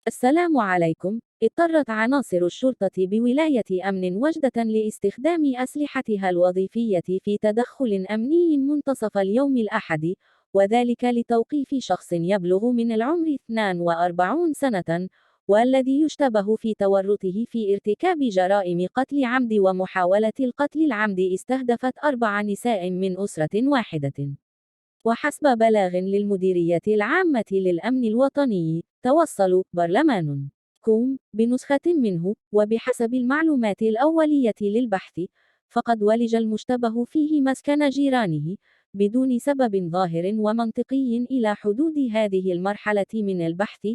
السلام عليكم. اضطرت عناصر الشرطة بولاية أمن وجدة لاستخدام أسلحتها الوظيفية في تدخل أمني منتصف اليوم الأحد، وذلك لتوقيف شخص يبلغ من العمر 42 سنة، والذي يشتبه في تورطه في ارتكاب جرائم قتل عمد ومحاولة القتل العمد استهدفت 4 نساء من أسرة واحدة. وحسب بلاغ للمديرية العامة للأمن الوطني، توصل برلمان كوم بنسخة منه، وبحسب المعلومات الأولية للبحث، فقد ولج المشتبه فيه مسكن جيرانه بدون سبب ظاهر ومنطقي إلى حدود هذه المرحلة من البحث،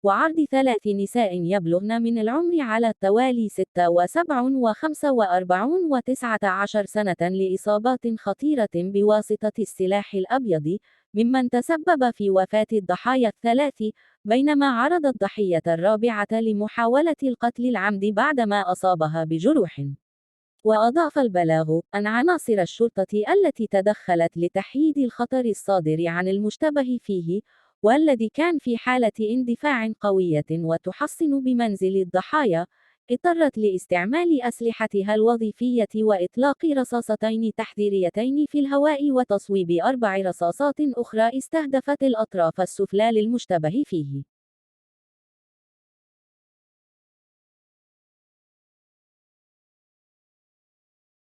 وعرض 3 نساء يبلغن من العمر على التوالي 46 و49 و19 سنة لإصابات خطيرة بواسطة السلاح الأبيض، ممن تسبب في وفاة الضحايا الثلاث، بينما عرض الضحية الرابعة لمحاولة القتل العمد بعدما أصابها بجروح. وأضاف البلاغ أن عناصر الشرطة التي تدخلت لتحييد الخطر الصادر عن المشتبه فيه، والذي كان في حالة اندفاع قوية وتحصن بمنزل الضحايا، اضطرت لاستعمال أسلحتها الوظيفية وإطلاق رصاصتين تحذيريتين في الهواء وتصويب 4 رصاصات أخرى استهدفت الأطراف السفلى للمشتبه فيه.